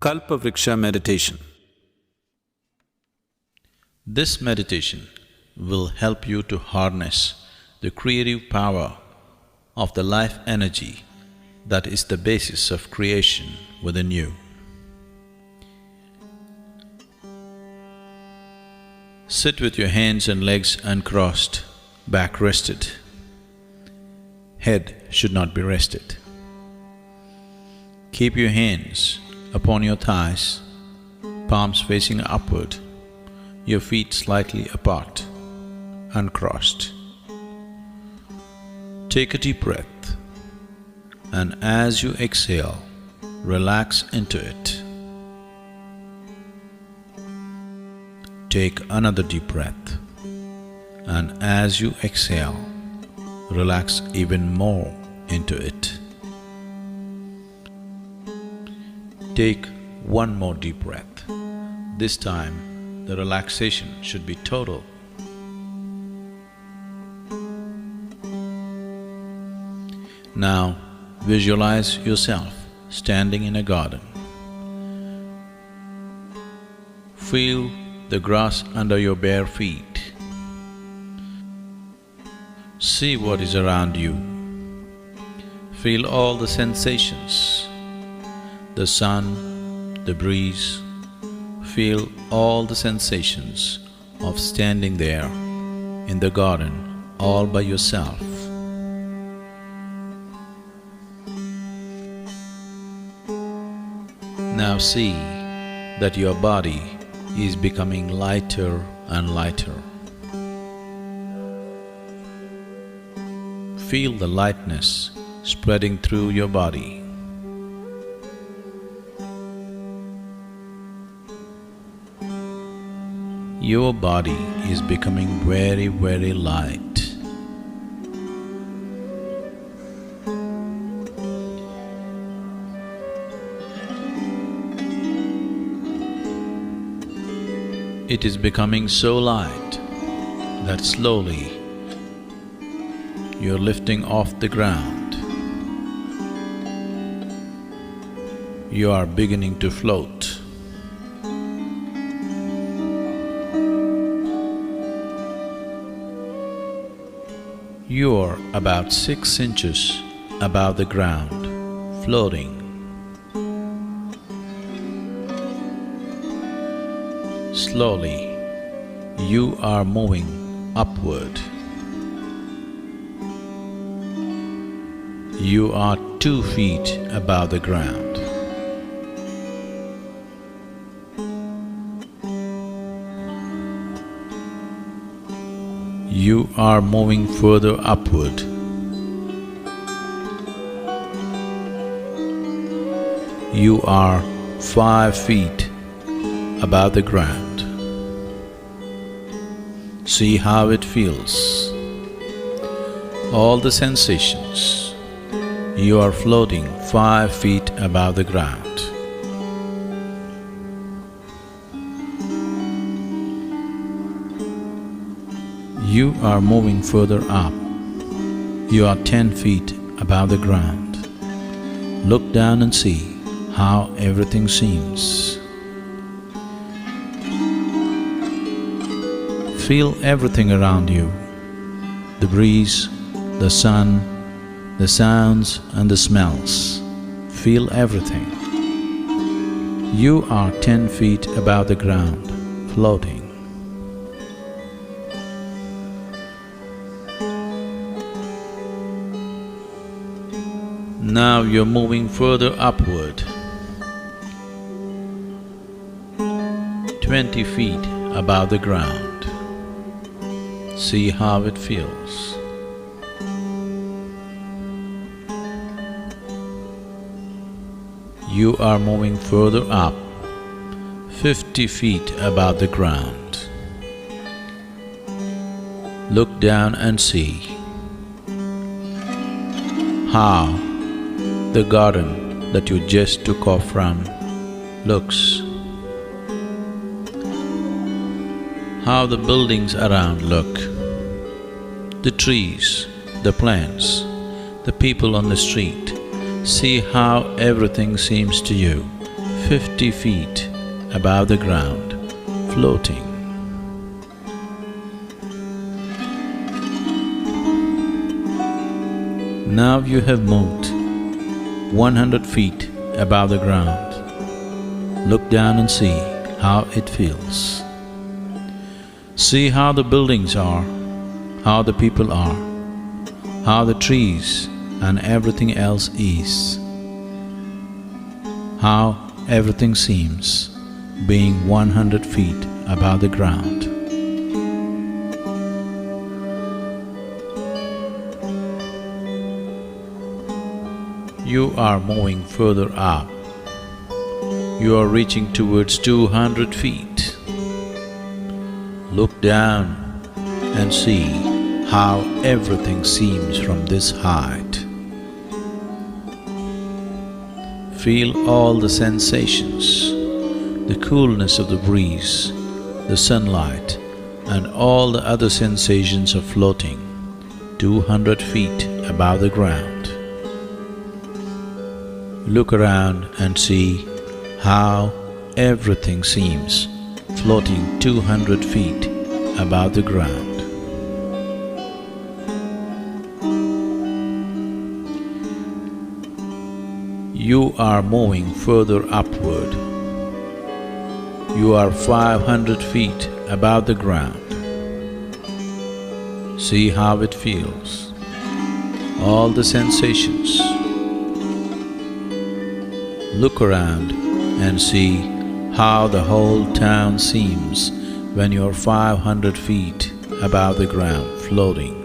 Kalpavriksha meditation. This meditation will help you to harness the creative power of the life energy that is the basis of creation within you. Sit with your hands and legs uncrossed, back rested. Head should not be rested. Keep your hands upon your thighs, palms facing upward, your feet slightly apart, uncrossed. Take a deep breath, and as you exhale, relax into it. Take another deep breath, and as you exhale, relax even more into it. Take one more deep breath. This time, the relaxation should be total. Now, visualize yourself standing in a garden. Feel the grass under your bare feet. See what is around you. Feel all the sensations. The sun, the breeze, feel all the sensations of standing there in the garden all by yourself. Now see that your body is becoming lighter and lighter. Feel the lightness spreading through your body. Your body is becoming very, very light. It is becoming so light that slowly you're lifting off the ground. You are beginning to float. You are about 6 inches above the ground, floating. Slowly, you are moving upward. You are 2 feet above the ground. You are moving further upward. You are 5 feet above the ground. See how it feels. All the sensations. You are floating 5 feet above the ground. You are moving further up. You are 10 feet above the ground. Look down and see how everything seems. Feel everything around you, the breeze, the sun, the sounds and the smells. Feel everything. You are 10 feet above the ground, floating. Now you're moving further upward, 20 feet above the ground. See how it feels. You are moving further up, 50 feet above the ground. Look down and see how the garden that you just took off from looks. How the buildings around look, the trees, the plants, the people on the street. See how everything seems to you. 50 feet above the ground, floating. Now you have moved 100 feet above the ground. Look down and see how it feels. See how the buildings are, how the people are, how the trees and everything else is, how everything seems being 100 feet above the ground. You are moving further up. You are reaching towards 200 feet. Look down and see how everything seems from this height. Feel all the sensations, the coolness of the breeze, the sunlight, and all the other sensations of floating 200 feet above the ground. Look around and see how everything seems floating 200 feet above the ground. You are moving further upward. You are 500 feet above the ground. See how it feels, all the sensations. Look around and see how the whole town seems when you're 500 feet above the ground, floating.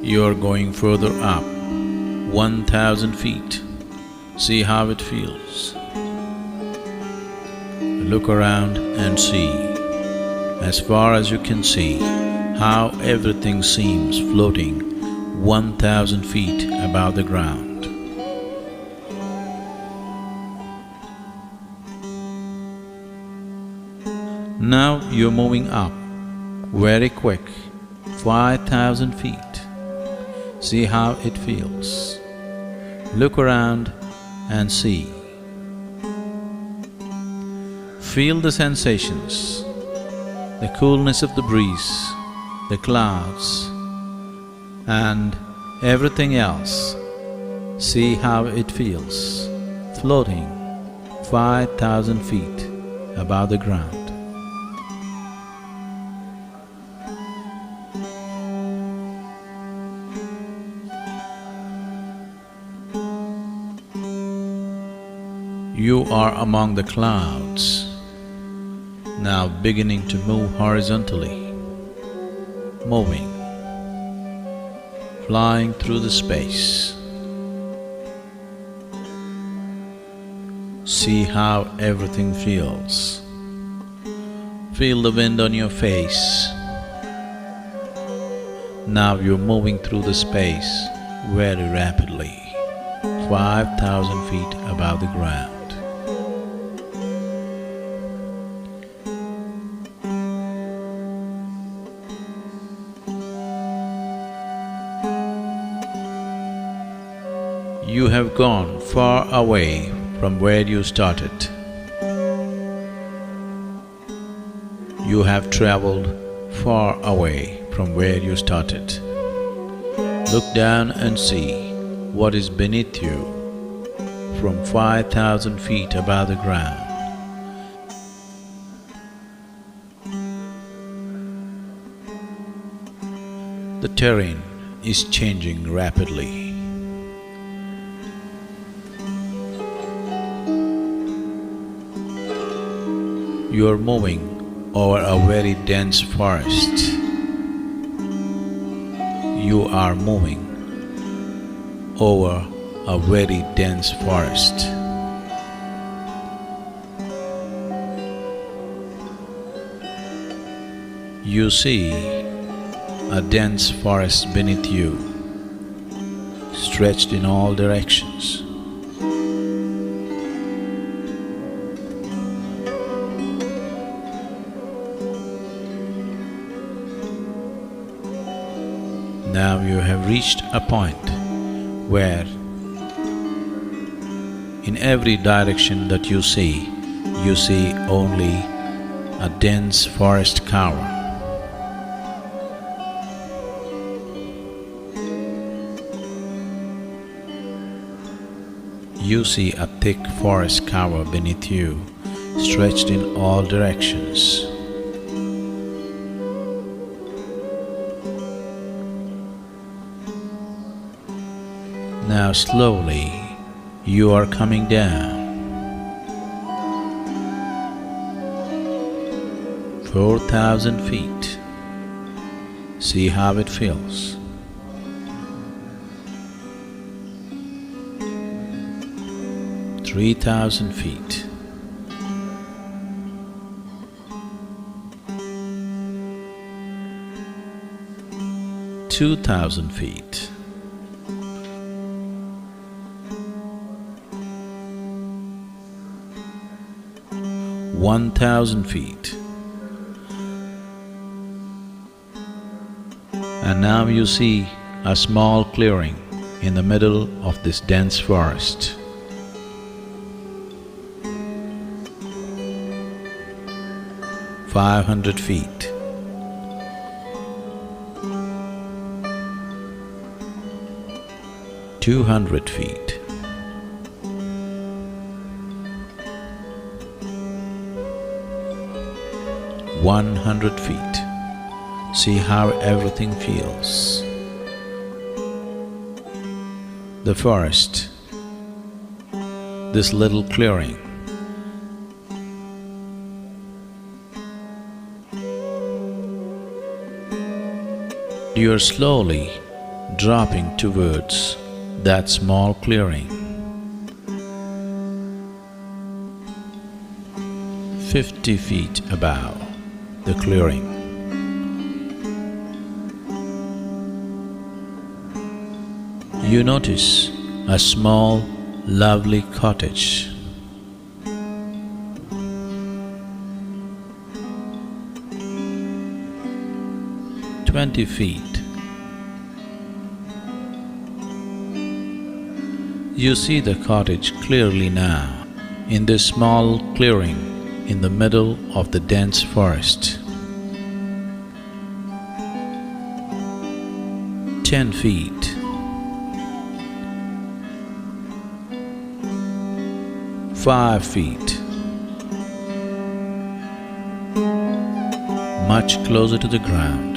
You're going further up, 1,000 feet. See how it feels. Look around and see, as far as you can see, how everything seems floating 1,000 feet above the ground. Now you're moving up, very quick, 5,000 feet. See how it feels. Look around and see. Feel the sensations, the coolness of the breeze, the clouds, and everything else. See how it feels, floating 5,000 feet above the ground. You are among the clouds, now beginning to move horizontally, moving, flying through the space. See how everything feels. Feel the wind on your face. Now you're moving through the space very rapidly, 5,000 feet above the ground. You have gone far away from where you started. You have traveled far away from where you started. Look down and see what is beneath you from 5,000 feet above the ground. The terrain is changing rapidly. You are moving over a very dense forest. You are moving over a very dense forest. You see a dense forest beneath you, stretched in all directions. Now you have reached a point where in every direction that you see only a dense forest cover. You see a thick forest cover beneath you, stretched in all directions. Now slowly you are coming down. 4,000 feet. See how it feels. 3,000 feet. 2,000 feet. 1,000 feet. And now you see a small clearing in the middle of this dense forest. 500 feet. 200 feet. 100 feet. See how everything feels. The forest, this little clearing. You are slowly dropping towards that small clearing. 50 feet above the clearing. You notice a small, lovely cottage. 20 feet. You see the cottage clearly now, in this small clearing in the middle of the dense forest. 10 feet. 5 feet. Much closer to the ground.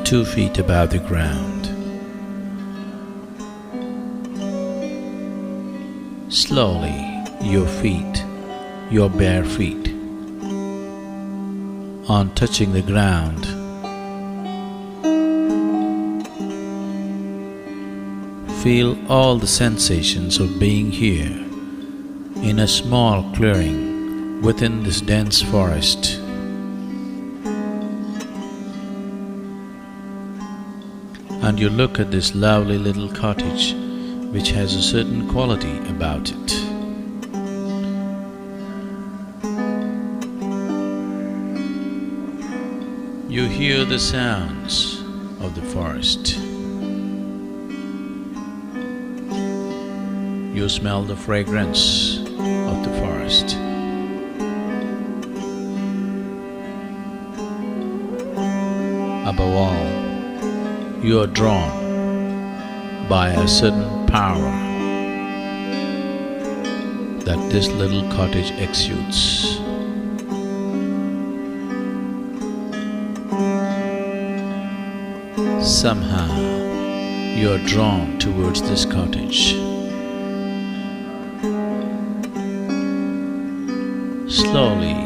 2 feet above the ground. Slowly, your feet, your bare feet, on touching the ground, feel all the sensations of being here in a small clearing within this dense forest. And you look at this lovely little cottage which has a certain quality about it. You hear the sounds of the forest. You smell the fragrance of the forest. Above all, you are drawn by a certain power that this little cottage exudes. Somehow, you are drawn towards this cottage. Slowly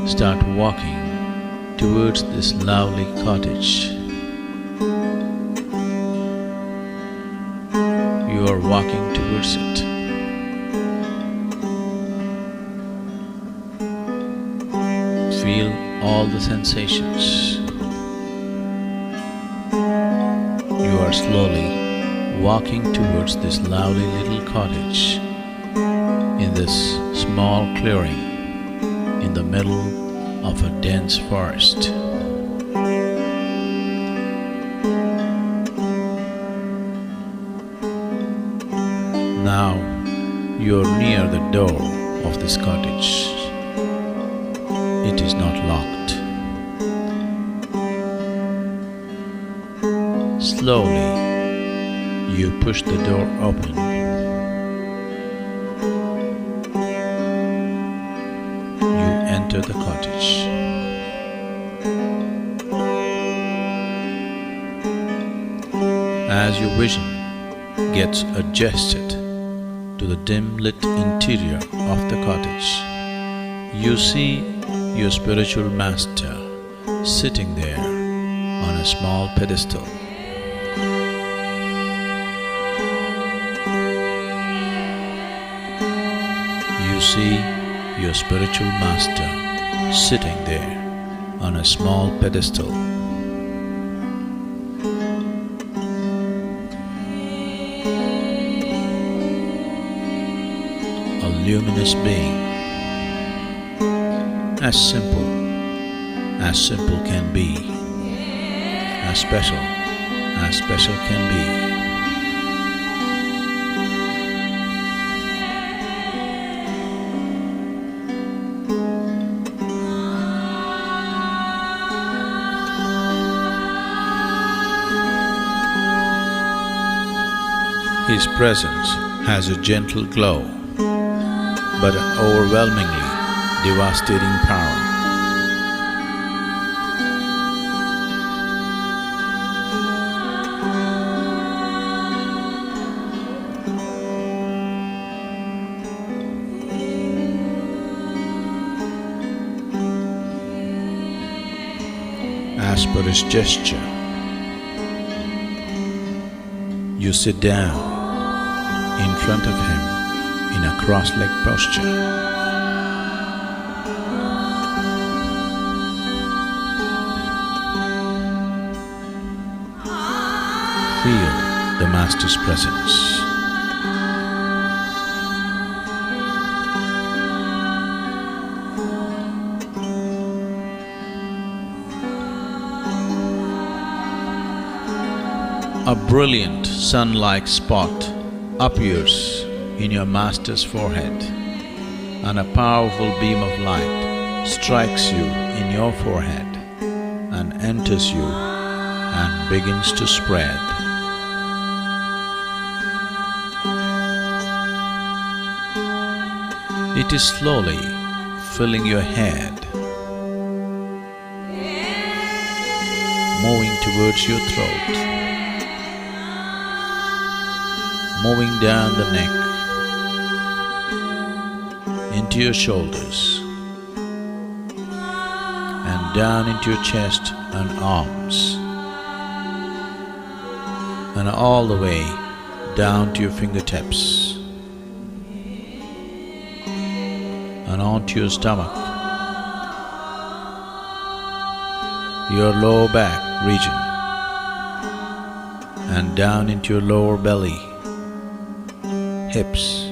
start walking towards this lovely cottage. You are walking towards it. Feel all the sensations. You are slowly walking towards this lovely little cottage in this small clearing in the middle of a dense forest. Now you're near the door of this cottage. It is not locked. Slowly, you push the door open. You enter the cottage. As your vision gets adjusted to the dim-lit interior of the cottage, you see your spiritual master sitting there on a small pedestal. You see your spiritual master sitting there on a small pedestal. A luminous being, as simple can be, as special can be. His presence has a gentle glow, but an overwhelmingly devastating power. As per his gesture, you sit down in front of him in a cross-legged posture. Feel the Master's presence. A brilliant sun-like spot appears in your Master's forehead, and a powerful beam of light strikes you in your forehead and enters you and begins to spread. It is slowly filling your head, moving towards your throat, moving down the neck, into your shoulders, and down into your chest and arms, and all the way down to your fingertips, and onto your stomach, your lower back region, and down into your lower belly, hips,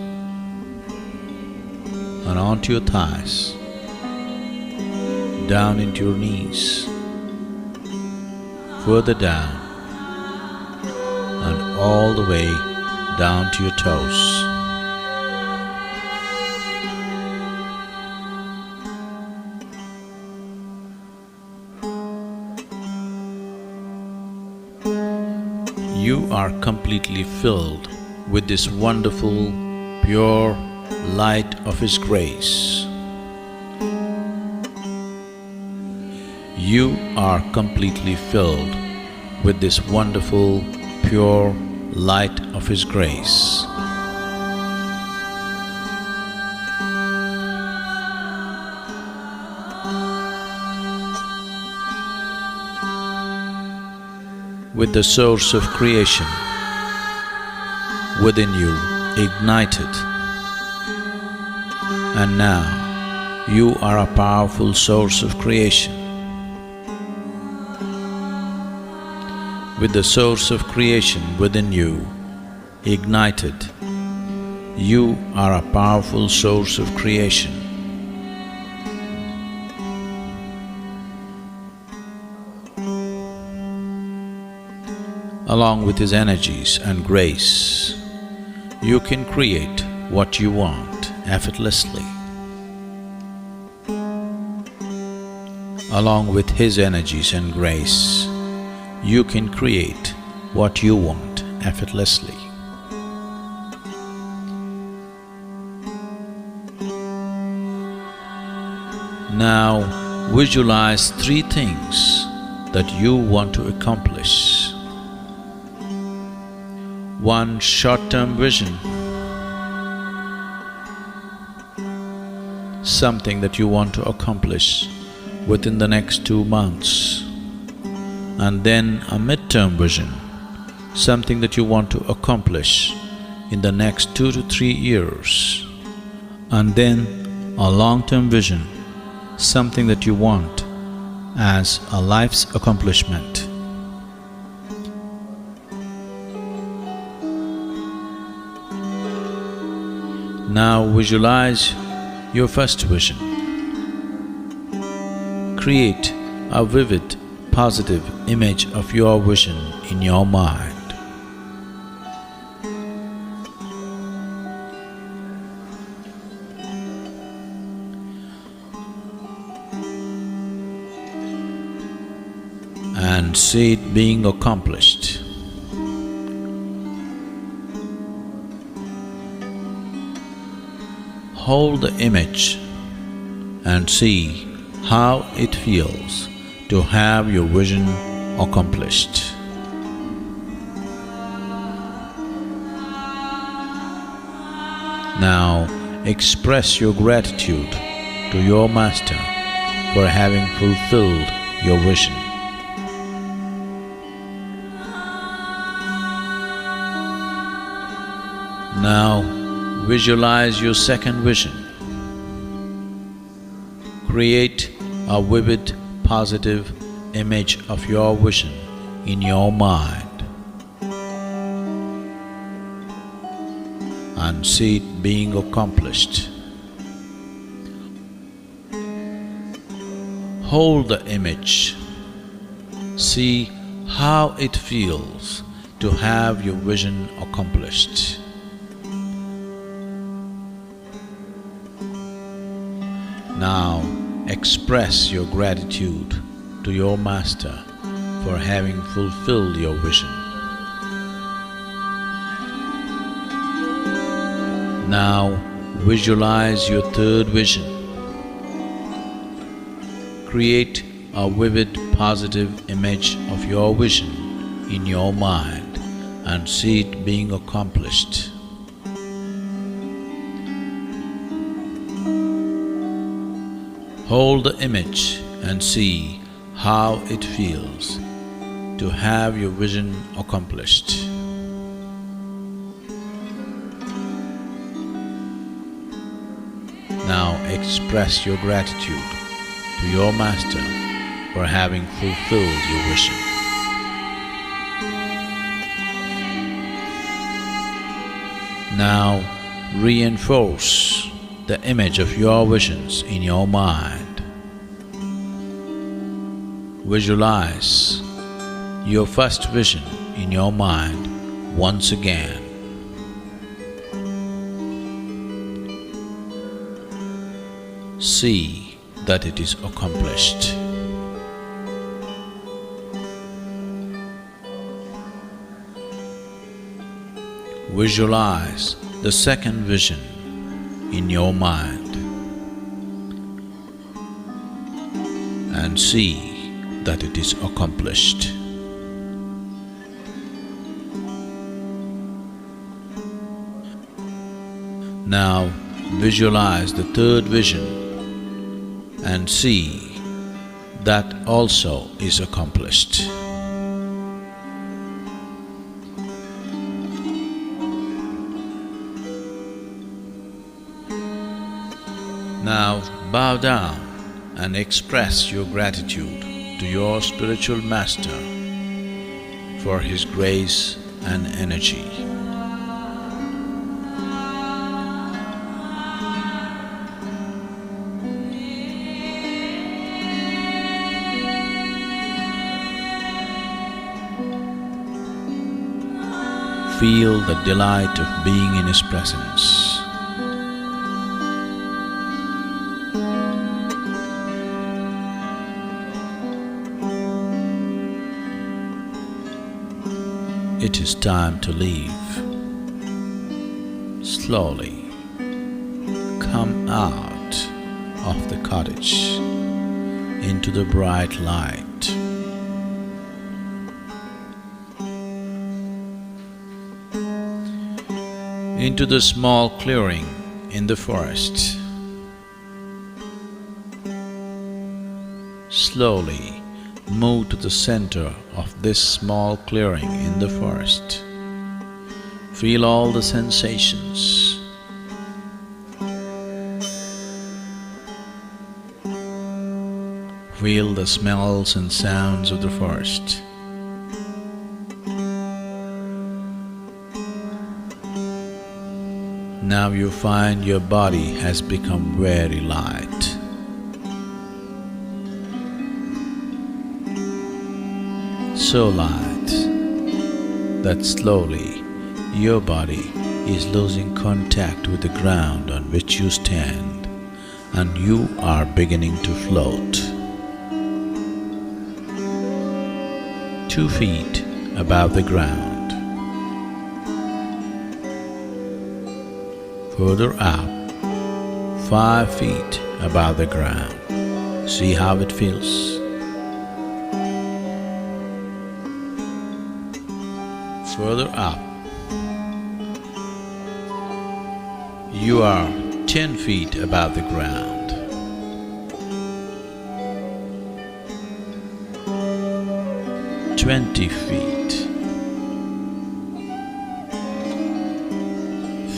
and onto your thighs, down into your knees, further down, and all the way down to your toes. You are completely filled with this wonderful, pure light of His grace. You are completely filled with this wonderful, pure light of His grace. With the source of creation within you ignited, and now you are a powerful source of creation. With the source of creation within you ignited, you are a powerful source of creation. along with his energies and grace, you can create what you want effortlessly. Along with his energies and grace, you can create what you want effortlessly. Now visualize three things that you want to accomplish. One short-term vision, something that you want to accomplish within the next 2 months, and then a mid-term vision, something that you want to accomplish in the next 2 to 3 years, and then a long-term vision, something that you want as a life's accomplishment. Now visualize your first vision. Create a vivid, positive image of your vision in your mind. And see it being accomplished. Hold the image and see how it feels to have your vision accomplished. Now express your gratitude to your master for having fulfilled your vision. Now visualize your second vision. Create a vivid, positive image of your vision in your mind and see it being accomplished. Hold the image. See how it feels to have your vision accomplished. Now express your gratitude to your master for having fulfilled your vision. Now visualize your third vision. Create a vivid, positive image of your vision in your mind and see it being accomplished. Hold the image and see how it feels to have your vision accomplished. Now express your gratitude to your master for having fulfilled your vision. Now reinforce the image of your visions in your mind. Visualize your first vision in your mind once again. See that it is accomplished. Visualize the second vision in your mind and see that it is accomplished. Now visualize the third vision and see that also is accomplished. Now bow down and express your gratitude to your spiritual master for his grace and energy. feel the delight of being in His presence. It is time to leave. Slowly come out of the cottage into the bright light. Into the small clearing in the forest. Slowly move to the center of this small clearing in the forest. Feel all the sensations. Feel the smells and sounds of the forest. Now you find your body has become very light. So light that slowly your body is losing contact with the ground on which you stand, and you are beginning to float. 2 feet above the ground. Further up, 5 feet above the ground. See how it feels? Further up, you are 10 feet above the ground. "20 feet,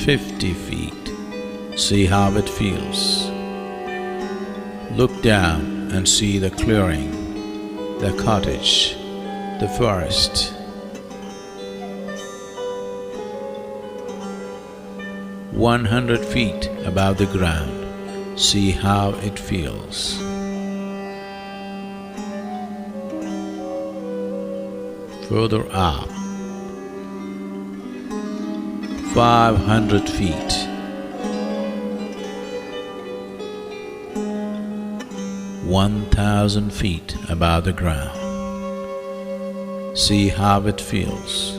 50 feet. See how it feels. Look down and see the clearing, the cottage, the forest. 100 feet above the ground. See how it feels. Further up, 500 feet. 1,000 feet above the ground. See how it feels.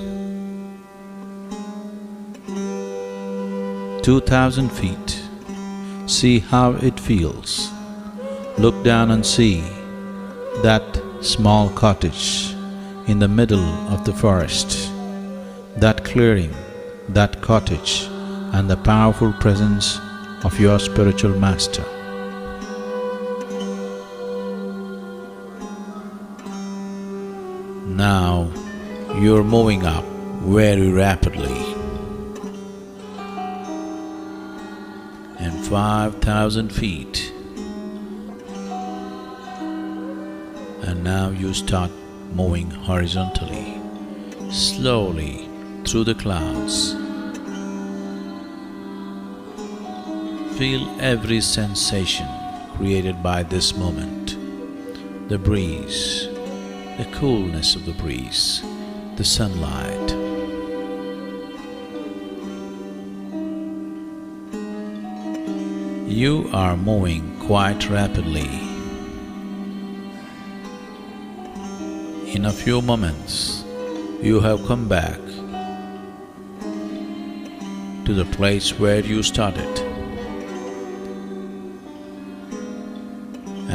2,000 feet. See how it feels. Look down and see that small cottage in the middle of the forest, that clearing, that cottage, and the powerful presence of your spiritual master. Now you're moving up very rapidly. And 5,000 feet. And now you start moving horizontally, slowly through the clouds. Feel every sensation created by this moment. The breeze, the coolness of the breeze, the sunlight. You are moving quite rapidly. In a few moments, you have come back to the place where you started,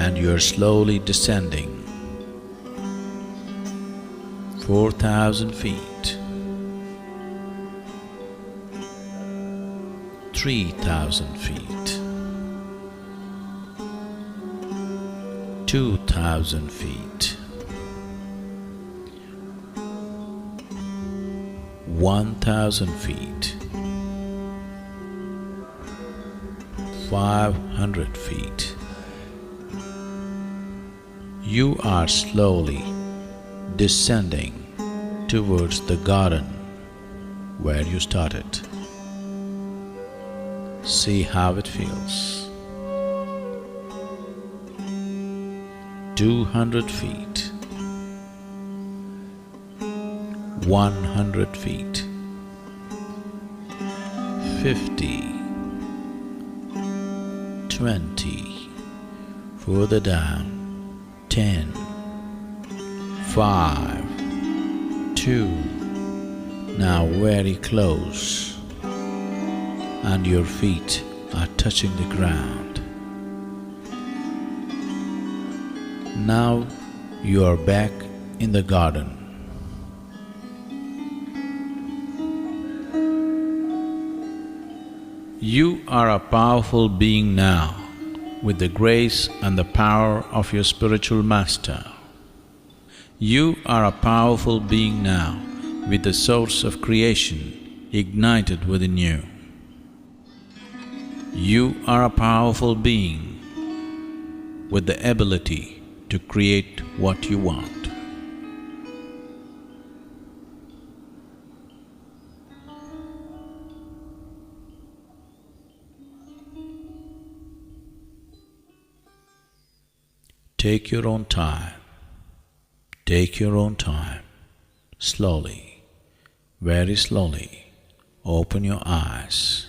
and you are slowly descending 4,000 feet, 3,000 feet, 2,000 feet, 1,000 feet, 500 feet. You are slowly descending towards the garden where you started. See how it feels. 200 feet, 100 feet, 50, 20, further down, 10, 5, 2, now very close, and your feet are touching the ground. Now you are back in the garden. You are a powerful being now, with the grace and the power of your spiritual master. You are a powerful being now, with the source of creation ignited within you. You are a powerful being with the ability to create what you want. Take your own time. Take your own time. Slowly, very slowly, open your eyes.